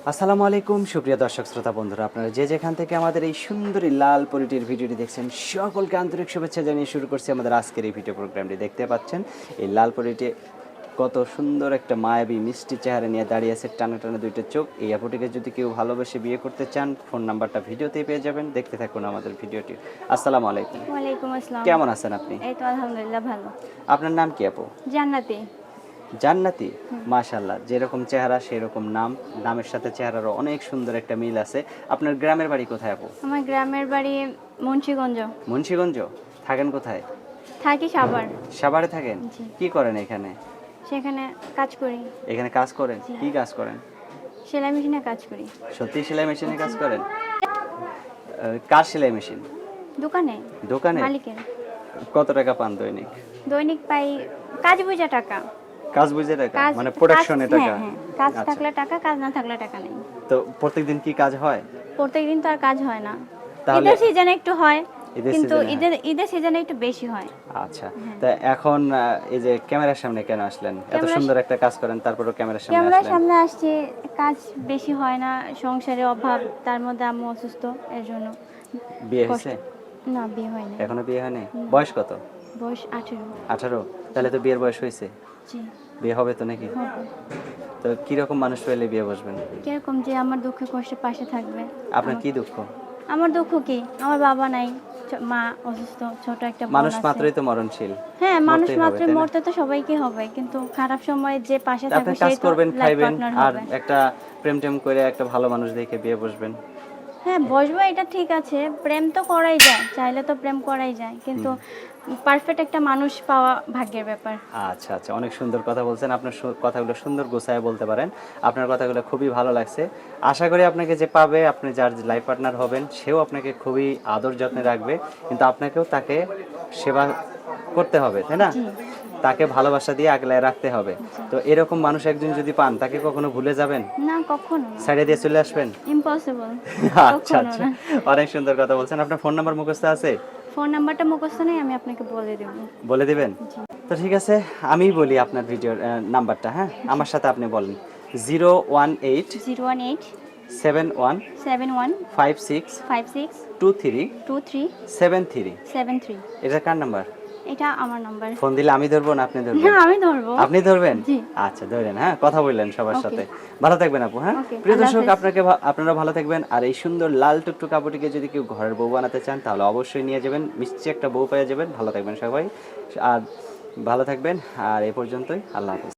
আসসালামু আলাইকুম সুপ্রিয় দর্শক শ্রোতা বন্ধুরা, আপনারা যে যেখান থেকে আমাদের এই সুন্দরী লাল পরিটির ভিডিওটি দেখছেন সকলকে আন্তরিক শুভেচ্ছা জানিয়ে শুরু করছি আমাদের আজকের এই ভিডিও প্রোগ্রামটি। দেখতে পাচ্ছেন এই লাল পরিটি কত সুন্দর একটা মায়াবী মিষ্টি চেহারা নিয়ে দাঁড়িয়ে আছে, টানা টানা দুইটা চোখ। এই আপুটিকে যদি কেউ ভালোবেসে বিয়ে করতে চান, ফোন নাম্বারটা ভিডিওতেই পেয়ে যাবেন। দেখতে থাকুন আমাদের ভিডিওটি। আসসালামু আলাইকুম। ওয়ালাইকুম আসসালাম। কেমন আছেন আপনি? এই তো আলহামদুলিল্লাহ ভালো। আপনার নাম কি আপু? জান্নাতি। জান্নাতি, মাশাআল্লাহ। যেরকম চেহারা সেরকম নাম, নামের সাথে চেহারারও অনেক সুন্দর একটা মিল আছে। আপনার গ্রামের বাড়ি কোথায় আপু? আমার গ্রামের বাড়ি মুন্সিগঞ্জ। মুন্সিগঞ্জ। থাকেন কোথায়? থাকি সাভার। সাভারে থাকেন? জি। কি করেন এখানে? সেখানে কাজ করি। এখানে কাজ করেন? জি। কি কাজ করেন? সেলাই মেশিনে কাজ করি। সত্যি সেলাই মেশিনে কাজ করেন? কার সেলাই মেশিন? দোকানে। দোকানে? মালিকের। কত টাকা পান দৈনিক? দৈনিক পাই কাজ বুঝা টাকা। কাজ বুঝে টাকা? কাজ মানে প্রোডাকশনে কাজ- টাকা? হ্যাঁ, হ্যাঁ। কাজ আচ্ছা। থাকলে টাকা, কাজ না থাকলে টাকা নেই। তো প্রত্যেকদিন কি কাজ হয়? প্রত্যেকদিন তো আর কাজ হয় না। তাহলে- ঈদের সিজনে একটু হয়, ঈদের কিন্তু সিজনে হয়। ঈদের সিজনে একটু বেশি হয়। আচ্ছা, তা এখন এই যে ক্যামেরার সামনে কেন আসলেন? এত ক্যামেরার- সুন্দর একটা কাজ করেন, তারপরেও ক্যামেরার সামনে ক্যামেরার আসলেন? সামনে আসছে, কাজ বেশি হয় না, সংসারে অভাব, তার মধ্যে আম্মু অসুস্থ, এর জন্য। বিয়ে কষ্ট। হয়েছে? না, বিয়ে হয়নি। এখনো বিয়ে হয়নি? বয়স কত? বয়স 18। 18? তাহলে তো বিয়ের বয়স হয়েছে। জি। বিয়ে হবে তো নাকি? হবে। তো কিরকম মানুষ পেলে বিয়ে বসবেন? কিরকম যে আমার দুঃখে কষ্টে পাশে থাকবে। আপনার কি দুঃখ? আমার দুঃখ কি, আমার বাবা নাই, মা অসুস্থ, ছোট একটা বোন মানুষ আছে। মাত্রই তো মরণশীল। হ্যাঁ, মানুষ মরতেই হবে, মাত্র তাই না? মরতে তো সবাইকে হবে, কিন্তু খারাপ সময়ে যে পাশে তা থাকবে আপনি কাজ সেই তো করবেন, লাইফ খাইবেন, পার্টনার আর হবে। একটা প্রেম টেম করে একটা ভালো মানুষ দেখে বিয়ে বসবেন। হ্যাঁ, বসবো, এটা ঠিক আছে, প্রেম তো করাই যায়, চাইলে তো প্রেম করাই যায়, কিন্তু পারফেক্ট একটা মানুষ পাওয়া ভাগ্যের ব্যাপার। আচ্ছা আচ্ছা, অনেক সুন্দর কথা বলছেন। আপনার কথাগুলো সুন্দর গোছায় বলতে পারেন। আপনার কথাগুলো খুবই ভালো লাগছে। আশা করি আপনাকে যে পাবে, আপনি যার লাইফ পার্টনার হবেন, সেও আপনাকে খুবই আদর যত্নে রাখবে, কিন্তু আপনাকেও তাকে সেবা করতে হবে, তাই না? জি। তাকে ভালোবাসা দিয়ে আগলায় রাখতে হবে। তো এরকম মানুষ একজন যদি পান, তাকে কখনো ভুলে যাবেন? না, কখনো না। সাইডে দিয়ে চলে আসবেন? ইম্পসিবল। আচ্ছা কখনো আচ্ছা, না। অনেক সুন্দর কথা বলছেন। আপনার ফোন নাম্বার মুখস্থ আছে? ফোন নাম্বারটা মুখস্থ নেই, আমি আপনাকে বলে দেব। বলে দিবেন? জি। তো ঠিক আছে, আমিই বলি আপনার ভিডিওর নাম্বারটা। হ্যাঁ, আমার সাথে আপনি বলেন। 018 018 71 71 56 56 23 23 73। 73। এটা কার নাম্বার? এটা আমার নাম্বার। ফোন দিলে আমি ধরবো না আপনি ধরবেন? না, আমি ধরবো। আপনি ধরবেন? জি। আচ্ছা, ধরেন। হ্যাঁ, কথা বললেন সবার Okay. সাথে। ভালো থাকবেন আপু। হ্যাঁ, Okay, প্রিয় আল্লাহ দর্শক, হাফেজ। আপনারা ভালো থাকবেন। আর এই সুন্দর লাল টুকটুক আপুটিকে যদি কেউ ঘরের বউ বানাতে চান, তাহলে অবশ্যই নিয়ে যাবেন, মিষ্টি একটা বউ পেয়ে যাবেন। ভালো থাকবেন সবাই, আর ভালো থাকবেন। আর এই পর্যন্তই, আল্লাহ হাফেজ।